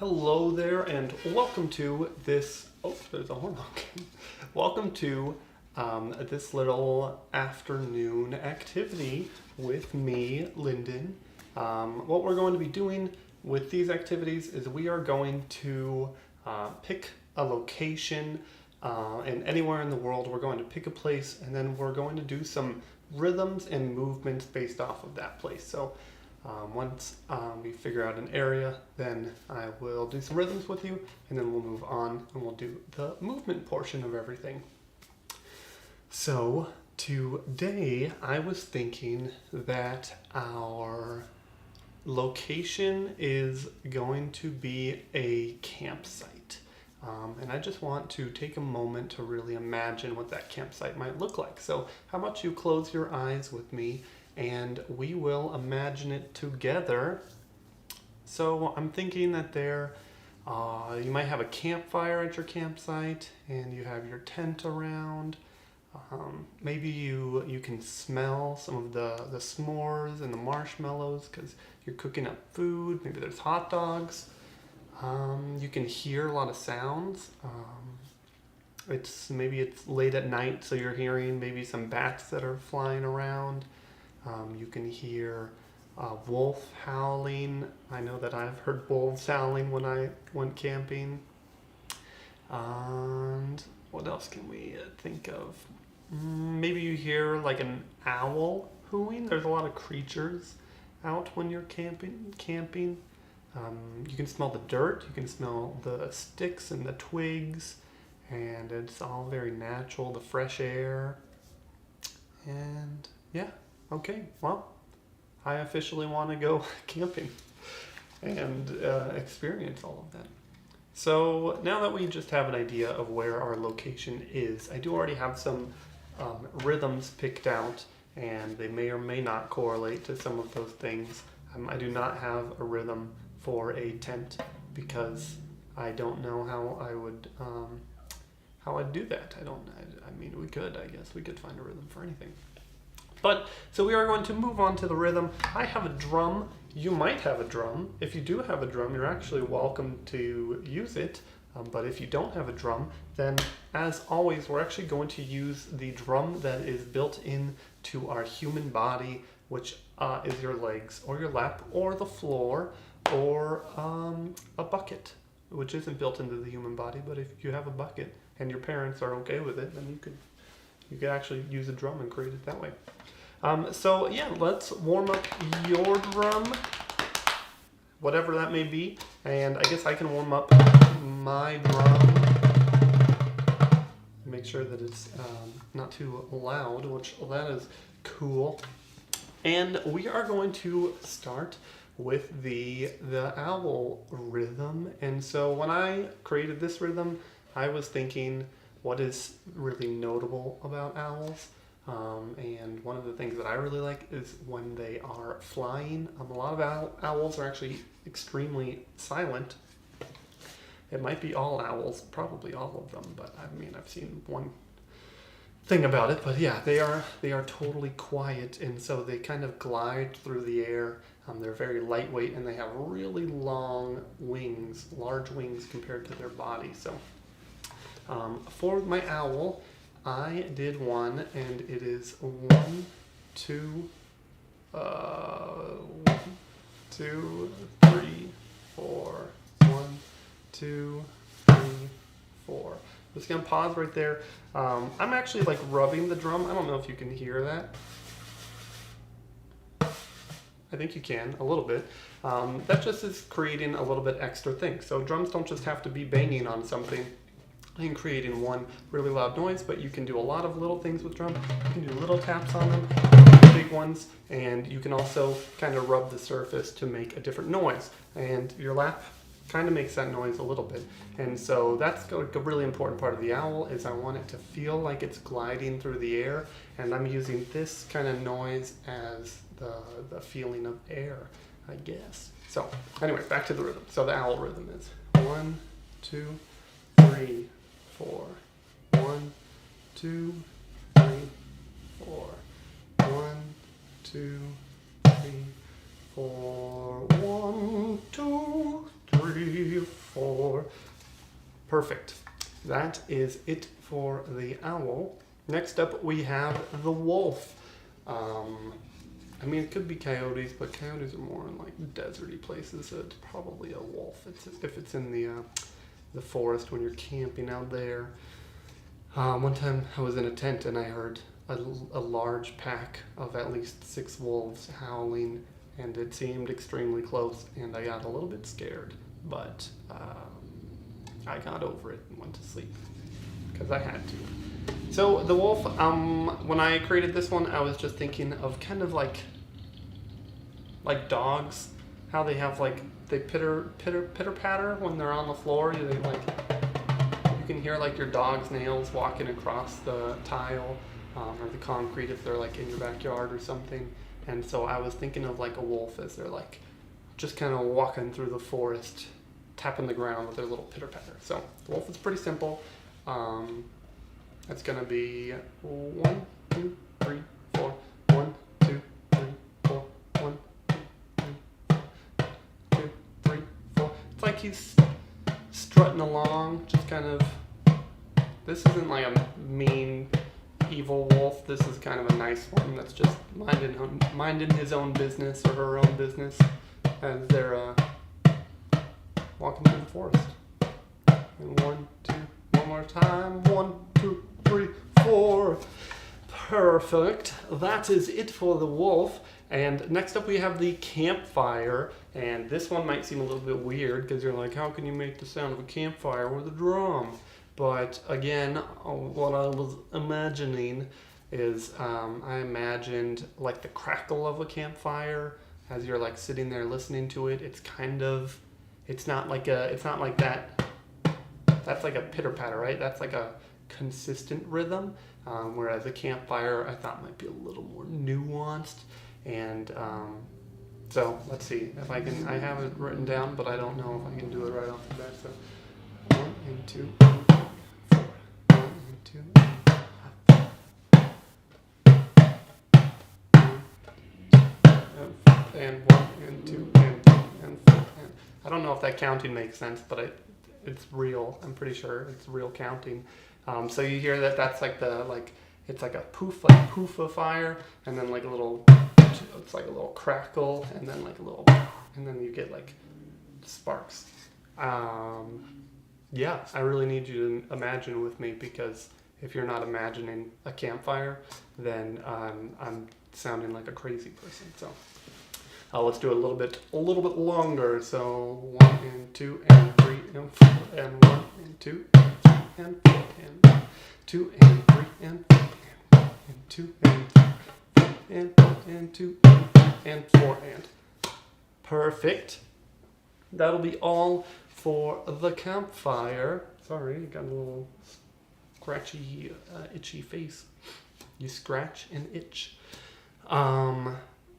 Hello there, and welcome to this. Oh, there's a horn honking. Welcome to this little afternoon activity with me, Lyndon. What we're going to be doing with these activities is we are going to pick a location, and anywhere in the world, we're going to pick a place, and then we're going to do some rhythms and movements based off of that place. So. Once we figure out an area, then I will do some rhythms with you, and then we'll move on and we'll do the movement portion of everything. So today I was thinking that our location is going to be a campsite. And I just want to take a moment to really imagine what that campsite might look like. So how about you close your eyes with me and we will imagine it together. So I'm thinking that you might have a campfire at your campsite and you have your tent around. Maybe you can smell some of the s'mores and the marshmallows because you're cooking up food. Maybe there's hot dogs. You can hear a lot of sounds. Maybe it's late at night, so you're hearing maybe some bats that are flying around. You can hear wolf howling. I know that I've heard wolves howling when I went camping. And what else can we think of? Maybe you hear like an owl hooting. There's a lot of creatures out when you're camping. You can smell the dirt. You can smell the sticks and the twigs. And it's all very natural, the fresh air. And yeah. Okay, well, I officially want to go camping and experience all of that. So now that we just have an idea of where our location is, I do already have some rhythms picked out, and they may or may not correlate to some of those things. I do not have a rhythm for a tent because I don't know how I'd do that. I mean, we could, I guess. We could find a rhythm for anything. But, so we are going to move on to the rhythm. I have a drum. You might have a drum. If you do have a drum, you're actually welcome to use it. But if you don't have a drum, then as always, we're actually going to use the drum that is built into our human body, which is your legs or your lap or the floor or a bucket, which isn't built into the human body. But if you have a bucket and your parents are okay with it, then you could actually use a drum and create it that way. So yeah, let's warm up your drum, whatever that may be, and I guess I can warm up my drum. Make sure that it's not too loud, which that is cool. And we are going to start with the owl rhythm. And so when I created this rhythm, I was thinking, what is really notable about owls? And one of the things that I really like is when they are flying. A lot of owls are actually extremely silent. It might be all owls, probably all of them, but I mean, I've seen one thing about it. But yeah, they are totally quiet, and so they kind of glide through the air. They're very lightweight, and they have really long wings, large wings compared to their body. So for my owl, I did one, and it is 1, 2, 1, 2, 3, 4. 1, 2, 3, 4. I'm just gonna pause right there. I'm actually like rubbing the drum. I don't know if you can hear that. I think you can, a little bit. That just is creating a little bit extra thing. So drums don't just have to be banging on something and creating one really loud noise, but you can do a lot of little things with drum. You can do little taps on them, big ones, and you can also kind of rub the surface to make a different noise. And your lap kind of makes that noise a little bit. And so that's a really important part of the owl, is I want it to feel like it's gliding through the air, and I'm using this kind of noise as the feeling of air, I guess. So anyway, back to the rhythm. So the owl rhythm is 1, 2, 3, 4. 1, 2, 3, 4. 1, 2, 3, 4. 1, 2, 3, 4. Perfect. That is it for the owl. Next up, we have the wolf. I mean, it could be coyotes, but coyotes are more in like deserty places, so it's probably a wolf. If it's in the forest when you're camping out there. One time I was in a tent and I heard a large pack of at least 6 wolves howling, and it seemed extremely close, and I got a little bit scared, but I got over it and went to sleep because I had to. So the wolf, when I created this one, I was just thinking of kind of like dogs, how they have like, they pitter patter when they're on the floor. They like, you can hear like your dog's nails walking across the tile or the concrete if they're like in your backyard or something. And so I was thinking of like a wolf as they're like just kind of walking through the forest, tapping the ground with their little pitter patter. So the wolf is pretty simple. It's gonna be 1, 2, 3, 4. 1, 2, 3, 4. 1, 2, 3, 4. It's like he's strutting along, just kind of. This isn't like a mean, evil wolf. This is kind of a nice one that's just minding his own business or her own business as they're walking through the forest. And 1, 2, one more time. 1, 2, 3, 4. Perfect. That is it for the wolf. And next up we have the campfire. And this one might seem a little bit weird because you're like, how can you make the sound of a campfire with a drum? But again, what I was imagining is I imagined like the crackle of a campfire as you're like sitting there listening to it. It's not like that. That's like a pitter patter, right? That's like a consistent rhythm. Whereas a campfire I thought might be a little more nuanced. And so let's see if I can. I have it written down, but I don't know if I can do it right off the bat. So 1 and 2, 4. 1 and 2. And 1 and 2 and 3 and 4. And I don't know if that counting makes sense, but it's real. I'm pretty sure it's real counting. So you hear that? That's like it's like a poof of fire, and then like a little. It's like a little crackle, and then like a little, and then you get like sparks. Yeah, I really need you to imagine with me, because if you're not imagining a campfire, then I'm sounding like a crazy person. So let's do it a little bit longer. So 1 and 2 and 3 and 4 and 1 and 2 and 3 and 4 and 1, 2 and 3 and 4 and 2 and 3 and 4 and 2 and 3 and 4 and. Perfect. That'll be all for the campfire. Sorry, got a little scratchy, itchy face. You scratch and itch.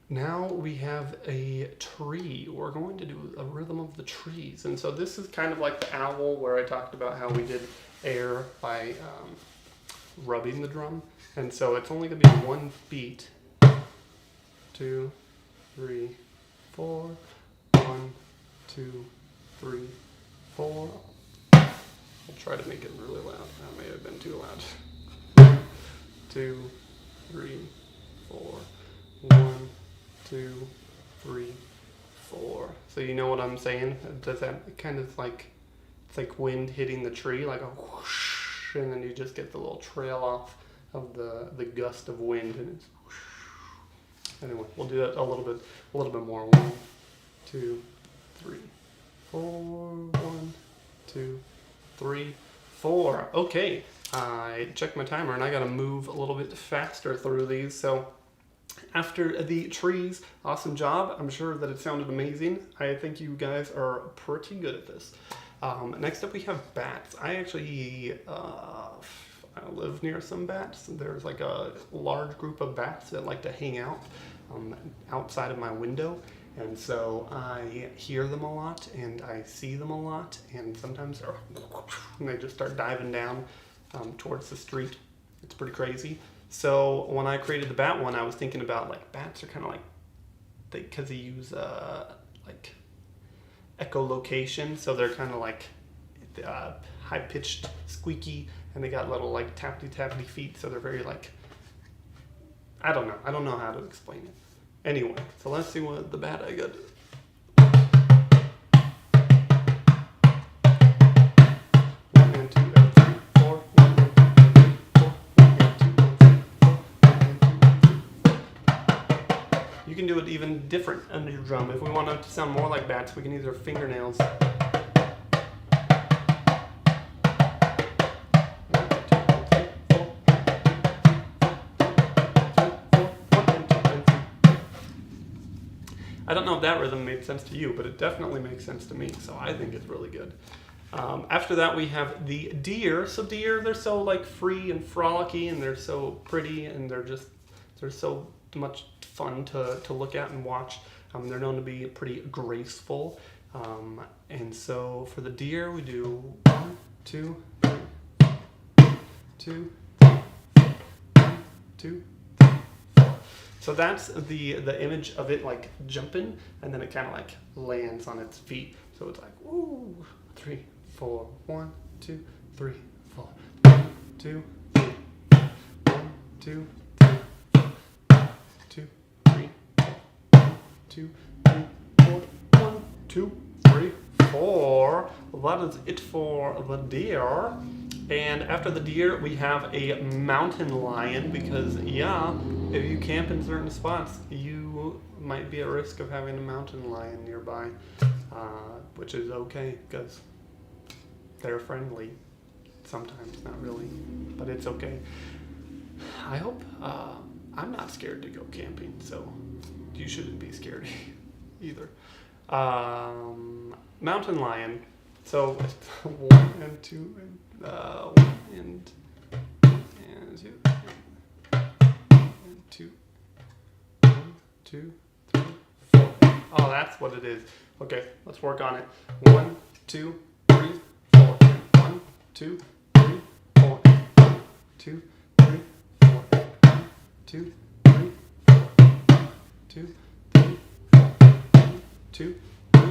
Now we have a tree. We're going to do a rhythm of the trees. And so this is kind of like the owl where I talked about how we did air by rubbing the drum. And so it's only going to be 1 beat. 2, 3, 4. 1, 2, 3, 4. I'll try to make it really loud. That may have been too loud. 1, 2, 3, 4. 1, 2, 3, 4. So you know what I'm saying? Does that kind of like, it's like wind hitting the tree, like a whoosh, and then you just get the little trail off of the gust of wind, and it's whoosh. Anyway, we'll do that a little bit more. 1, 2, 3, 4. 1, 2, 3, 4. Okay, I checked my timer and I gotta move a little bit faster through these. So after the trees, awesome job. I'm sure that it sounded amazing. I think you guys are pretty good at this. Next up we have bats. I actually I live near some bats. There's like a large group of bats that like to hang out outside of my window, and so I hear them a lot and I see them a lot, and sometimes they just start diving down towards the street. It's pretty crazy. So when I created the bat one, I was thinking about like bats are kind of like because they use like echolocation, so they're kind of like high-pitched, squeaky, and they got little like tappity feet, so they're very like, I don't know how to explain it. Anyway, so let's see what the bad I got. You can do it even different under your drum. If we want it to sound more like bats, we can use our fingernails. I don't know if that rhythm made sense to you, but it definitely makes sense to me, so I think it's really good. After that, we have the deer. So deer, they're so like free and frolicky, and they're so pretty, and they're so much fun to look at and watch. They're known to be pretty graceful. And so for the deer, we do 1, 2, 3, 2, 3, 1, 2, 3, 4. So that's the image of it like jumping, and then it kind of like lands on its feet. So it's like, woo, 3, 4, 1, 2, 3, 4, 1, 2, 3, 1, 2, 3, 2, 3, 1, 2, 3, 4, 1, 2, 3, 4. That is it for the deer. And after the deer, we have a mountain lion, because yeah, if you camp in certain spots, you might be at risk of having a mountain lion nearby, which is okay because they're friendly. Sometimes, not really, but it's okay. I hope I'm not scared to go camping, so you shouldn't be scared either. Mountain lion. So 1 and 2 and 1 and 2 and 2. 1, 2, 3, 4. Oh, that's what it is. Okay, let's work on it. 1, 2, 3, 4. 1, 2, 3, 4. 1, 2, 3, 4. 1, 2, 3, 4. 2, 3, 4. 1, 2, 3, 4.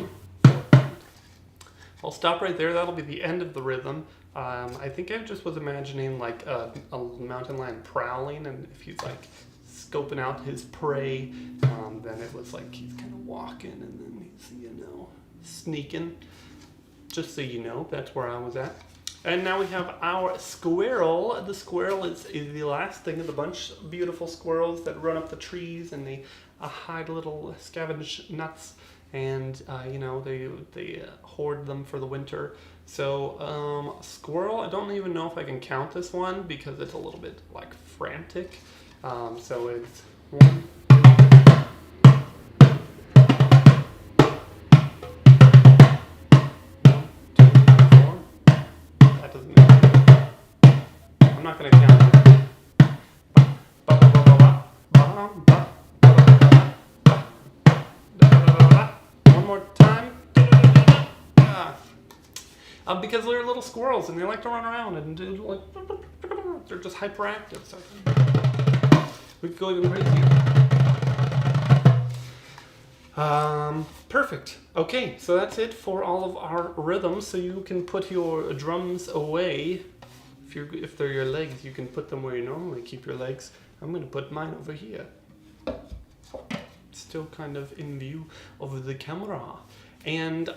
I'll stop right there. That'll be the end of the rhythm. I think I just was imagining like a mountain lion prowling, and if he's like scoping out his prey, then it was like he's kind of walking, and then he's, sneaking. Just so you know, that's where I was at. And now we have our squirrel. The squirrel is the last thing of the bunch. Beautiful squirrels that run up the trees, and they hide little scavenge nuts, and they hoard them for the winter. So squirrel, I don't even know if I can count this one because it's a little bit like frantic. So it's 1, 2, 4. That doesn't make sense. I'm not gonna count it. One more time. Because they're little squirrels and they like to run around and do like, they're just hyperactive. So we could go even crazier. Perfect. Okay, so that's it for all of our rhythms. So you can put your drums away. If they're your legs, you can put them where you normally keep your legs. I'm going to put mine over here. Still kind of in view of the camera. And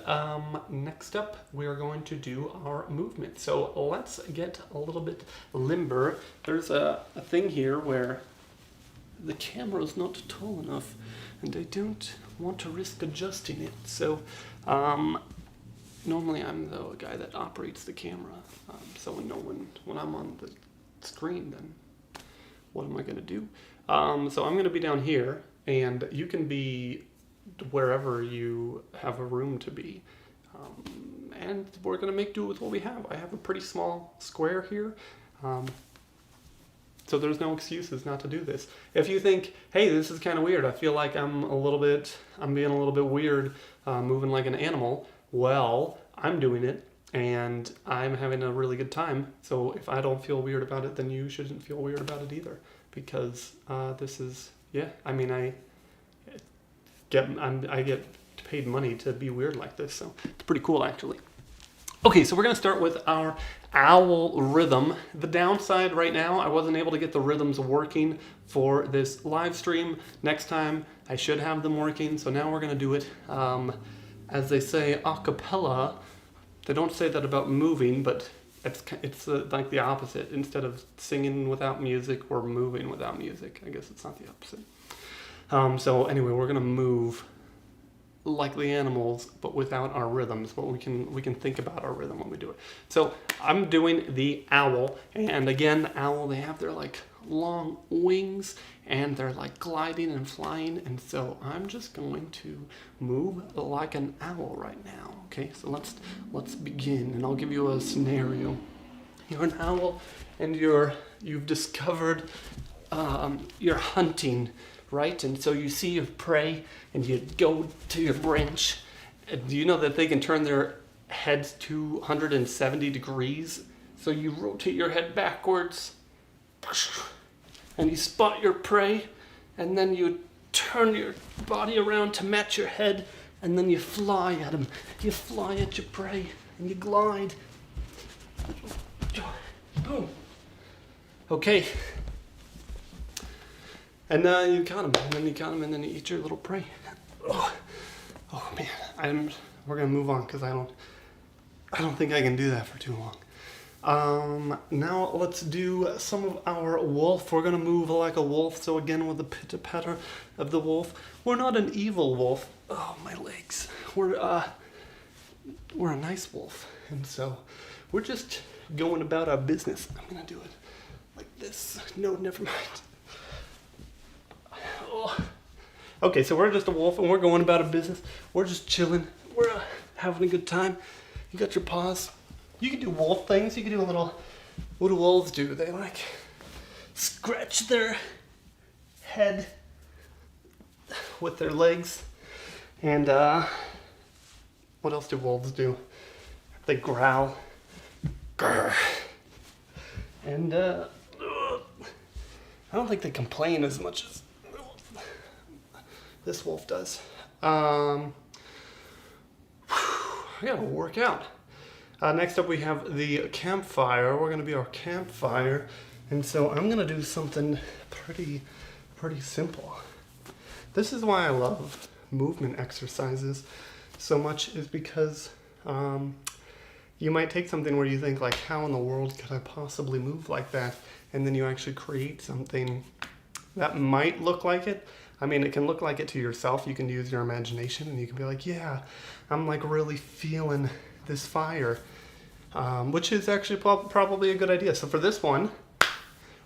next up, we are going to do our movement. So let's get a little bit limber. There's a thing here where the camera is not tall enough, and I don't want to risk adjusting it. So normally I'm the guy that operates the camera. So we know when I'm on the screen, then what am I going to do? So I'm going to be down here, and you can be wherever you have a room to be. And we're going to make do with what we have. I have a pretty small square here. So there's no excuses not to do this. If you think, hey, this is kind of weird, I feel like I'm being a little bit weird, moving like an animal, well, I'm doing it, and I'm having a really good time. So if I don't feel weird about it, then you shouldn't feel weird about it either. Because this is, I get to paid money to be weird like this, so it's pretty cool actually. Okay, so we're gonna start with our owl rhythm. The downside right now, I wasn't able to get the rhythms working for this live stream. Next time, I should have them working, so now we're gonna do it, as they say, a cappella. They don't say that about moving, but it's like the opposite. Instead of singing without music, we're moving without music. I guess it's not the opposite. So anyway, we're gonna move like the animals, but without our rhythms. But we can think about our rhythm when we do it. So I'm doing the owl, and again, owl, they have their like long wings, and they're like gliding and flying, and so I'm just going to move like an owl right now. Okay, so let's begin, and I'll give you a scenario. You're an owl, and you've discovered you're hunting, right? And so you see your prey, and you go to your branch. Do you know that they can turn their heads 270 degrees? So you rotate your head backwards, and you spot your prey, and then you turn your body around to match your head, and then you fly at them. You fly at your prey, and you glide. Boom. Okay. And you count them, and then you count them, and then you eat your little prey. Oh man, we're gonna move on because I don't think I can do that for too long. Now let's do some of our wolf. We're gonna move like a wolf. So again, with the pitter-patter of the wolf. We're not an evil wolf. Oh, my legs. We're a nice wolf, and so we're just going about our business. I'm gonna do it like this. No, never mind. Oh. Okay, so we're just a wolf, and we're going about our business. We're just chilling. We're having a good time. You got your paws. You can do wolf things. You can do a little. What do wolves do? They like scratch their head with their legs. And what else do wolves do? They growl. Grr. And I don't think they complain as much as this wolf does. I gotta work out. Next up we have the campfire. We're gonna be our campfire. And so I'm gonna do something pretty simple. This is why I love movement exercises so much, is because you might take something where you think like, how in the world could I possibly move like that? And then you actually create something that might look like it. I mean, it can look like it to yourself. You can use your imagination, and you can be like, yeah, I'm like really feeling this fire, which is actually probably a good idea. So for this one,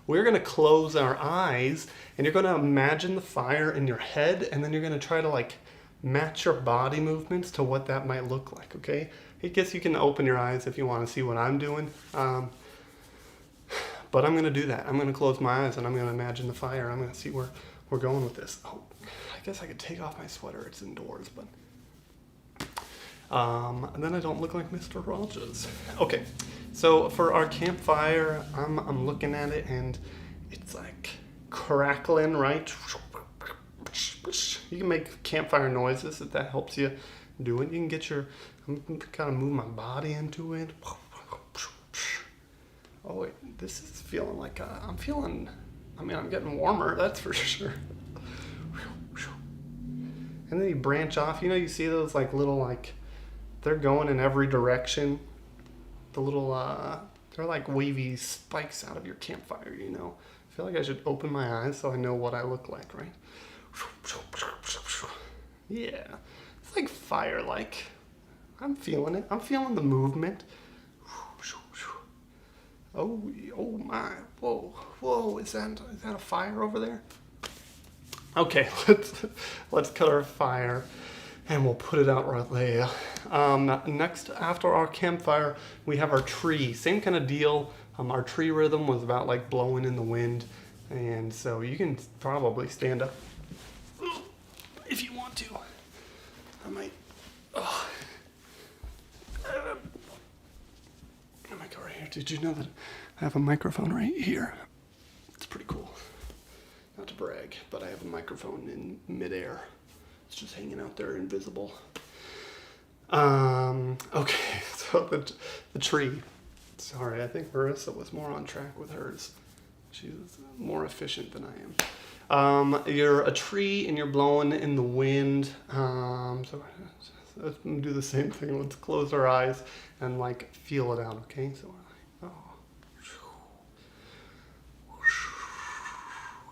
we're going to close our eyes, and you're going to imagine the fire in your head, and then you're going to try to like match your body movements to what that might look like, okay? I guess you can open your eyes if you want to see what I'm doing, but I'm going to do that. I'm going to close my eyes, and I'm going to imagine the fire. I'm going to see where we're going with this. Oh, I guess I could take off my sweater. It's indoors, but and then I don't look like Mr. Rogers. Okay, so for our campfire, I'm looking at it, and it's like crackling, right? You can make campfire noises if that helps you do it. You can get your, I'm kind of move my body into it. Oh wait, this is feeling like I'm getting warmer, that's for sure. And then you branch off. You know, you see those like little like, they're going in every direction. The little, they're like wavy spikes out of your campfire, you know. I feel like I should open my eyes so I know what I look like, right? Yeah, it's like fire, like. I'm feeling it. I'm feeling the movement. Oh my, whoa, is that a fire over there? Okay, let's cut our fire, and we'll put it out right there. Next, after our campfire, we have our tree. Same kind of deal. Our tree rhythm was about like blowing in the wind, and so you can probably stand up if you want to. I might. Oh. I might go right here. Did you know that I have a microphone right here? It's pretty cool. Not to brag, but I have a microphone in midair. It's just hanging out there invisible. Okay, so the tree. Sorry, I think Marissa was more on track with hers. She was more efficient than I am. You're a tree and you're blowing in the wind. So let's do the same thing. Let's close our eyes and like feel it out, okay? So we're like, oh.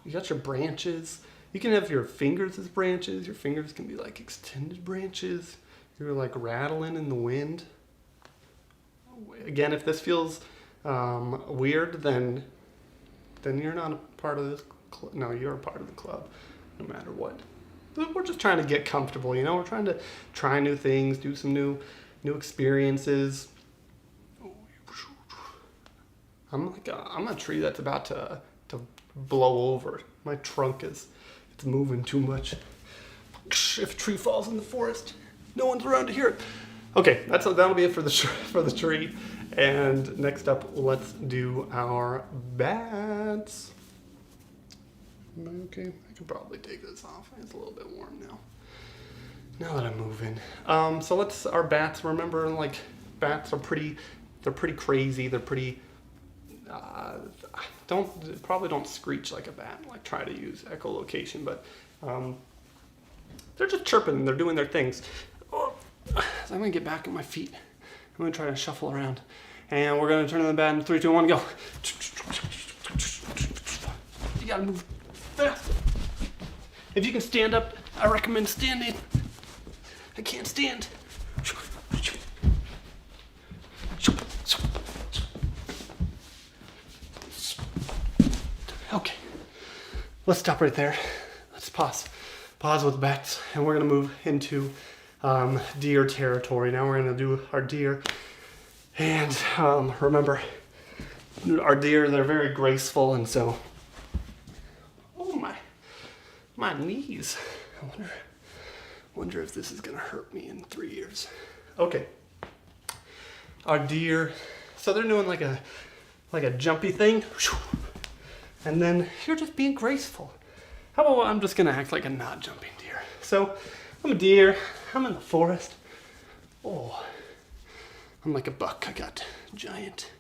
You got your branches. You can have your fingers as branches. Your fingers can be like extended branches. You're like rattling in the wind. Again, if this feels weird, then you're not a part of this. No, you're a part of the club, no matter what. We're just trying to get comfortable, you know. We're trying to try new things, do some new experiences. I'm a tree that's about to blow over. My trunk it's moving too much. If a tree falls in the forest, no one's around to hear it. Okay, that'll be it for the tree. And next up, let's do our bats. Am I okay? I could probably take this off. It's a little bit warm now that I'm moving. So our bats. Remember, like, bats are they're pretty crazy. They're pretty. Probably don't screech like a bat. Like, try to use echolocation, but they're just chirping. They're doing their things. Oh, so I'm gonna get back on my feet. I'm gonna try to shuffle around, and we're gonna turn on the bat in 3, 2, 1, go. You gotta move fast. If you can stand up, I recommend standing. I can't stand. Okay, let's stop right there. Let's pause with bats, and we're gonna move into deer territory. Now we're gonna do our deer, and remember, our deer, they're very graceful, and so, oh my knees. I wonder if this is gonna hurt me in 3 years. Okay, our deer, so they're doing like a jumpy thing, and then you're just being graceful. How about I'm just gonna act like a not jumping deer? So I'm a deer, I'm in the forest. Oh, I'm like a buck. I got giant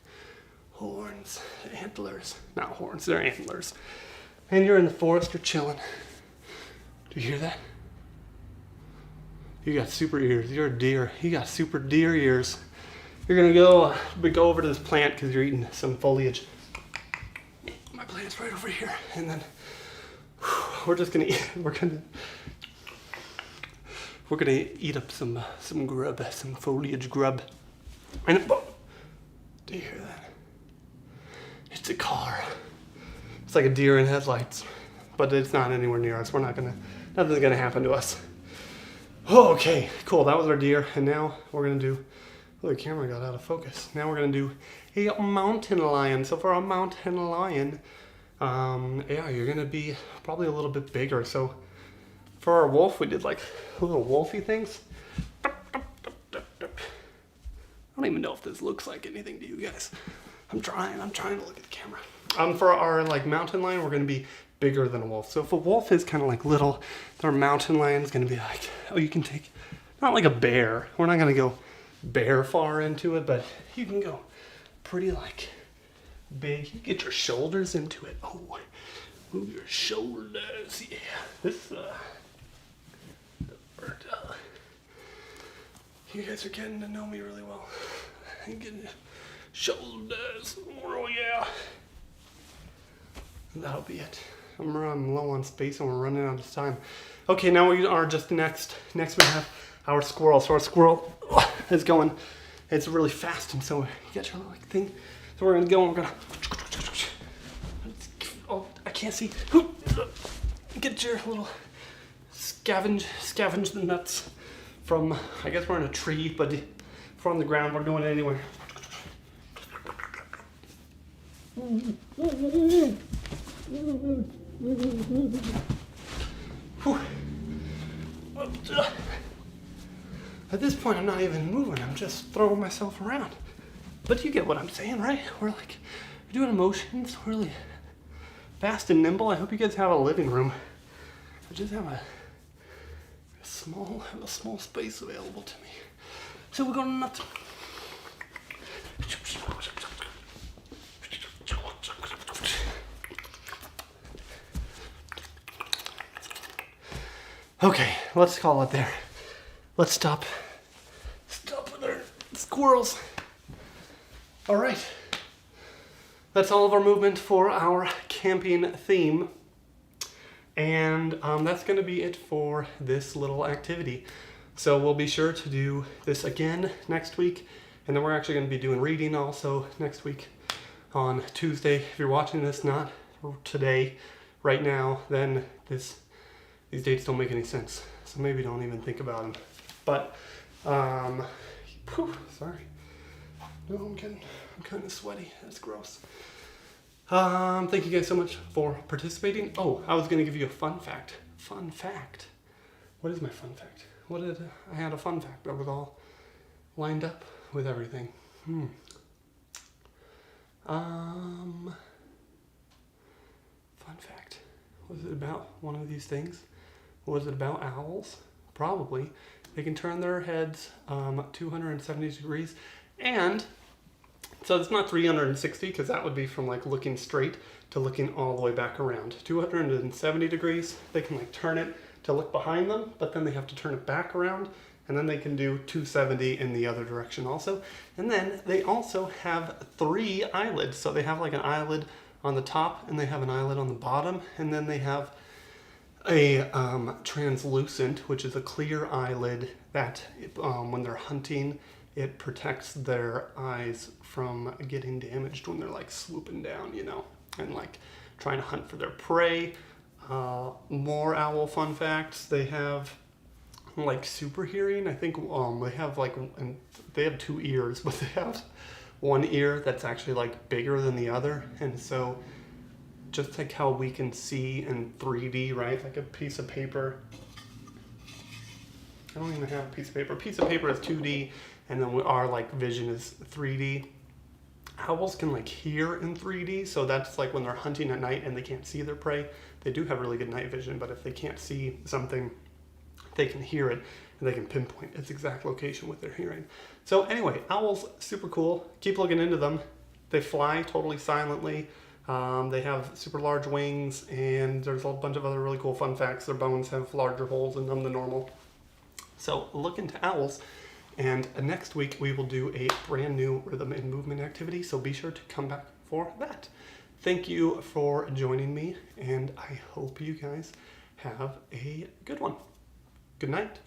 horns, antlers. Not horns, they're antlers. And you're in the forest, you're chilling. Do you hear that? You got super ears. You're a deer. You got super deer ears. You're gonna go over to this plant because you're eating some foliage. My plant's right over here, and then we're gonna eat up some grub, some foliage grub. And do you hear that? It's a car. It's like a deer in headlights, but it's not anywhere near us. Nothing's gonna happen to us. Oh, okay, cool. That was our deer, and now we're gonna do. Oh, the camera got out of focus. Now we're gonna do a mountain lion. So for a mountain lion, yeah, you're gonna be probably a little bit bigger. So for our wolf, we did like little wolfy things. I don't even know if this looks like anything to you guys. I'm trying to look at the camera. For our like mountain lion, we're gonna be bigger than a wolf. So if a wolf is kind of like little, our mountain lion is gonna be like, oh, you can take, not like a bear. We're not gonna go bear far into it, but you can go pretty like big. You get your shoulders into it. Oh, move your shoulders. Yeah, this you guys are getting to know me really well. I'm getting shoulders. Oh yeah. That'll be it. I'm low on space and we're running out of time. Okay, now we are just next. Next we have our squirrel. So our squirrel is going. It's really fast, and so you got your little like thing. So we're gonna go and we're gonna. Oh, I can't see. Get your little scavenge the nuts from. I guess we're in a tree, but if we're on the ground, we're going anywhere. At this point, I'm not even moving. I'm just throwing myself around. But you get what I'm saying, right? We're doing emotions, really fast and nimble. I hope you guys have a living room. I just have a have a small space available to me. So we're going nuts. Okay, let's call it there. Let's stop with our squirrels. All right. That's all of our movement for our camping theme. And that's going to be it for this little activity. So we'll be sure to do this again next week. And then we're actually going to be doing reading also next week on Tuesday. If you're watching this not today, right now, then these dates don't make any sense. So maybe don't even think about them. But, sorry. No, I'm kind of sweaty. That's gross. Thank you guys so much for participating. Oh, I was going to give you a fun fact. Fun fact. What is my fun fact? I had a fun fact that was all lined up with everything. Fun fact. Was it about one of these things? Was it about owls? Probably. They can turn their heads 270 degrees, and so it's not 360 because that would be from like looking straight to looking all the way back around. 270 degrees, they can like turn it to look behind them, but then they have to turn it back around, and then they can do 270 in the other direction also. And then they also have 3 eyelids. So they have like an eyelid on the top, and they have an eyelid on the bottom, and then they have a translucent, which is a clear eyelid that when they're hunting, it protects their eyes from getting damaged when they're like swooping down, you know, and like trying to hunt for their prey. More owl fun facts. They have like super hearing. I think they have like, and they have 2 ears, but they have one ear that's actually like bigger than the other. And so just like how we can see in 3D, right? Like a piece of paper. I don't even have a piece of paper. A piece of paper is 2D, and then our like vision is 3D. Owls can like hear in 3D, so that's like when they're hunting at night and they can't see their prey. They do have really good night vision, but if they can't see something, they can hear it, and they can pinpoint its exact location with their hearing. So anyway, owls, super cool. Keep looking into them. They fly totally silently. They have super large wings, and there's a bunch of other really cool fun facts. Their bones have larger holes in them than normal. So look into owls, and next week we will do a brand new rhythm and movement activity, so be sure to come back for that. Thank you for joining me, and I hope you guys have a good one. Good night.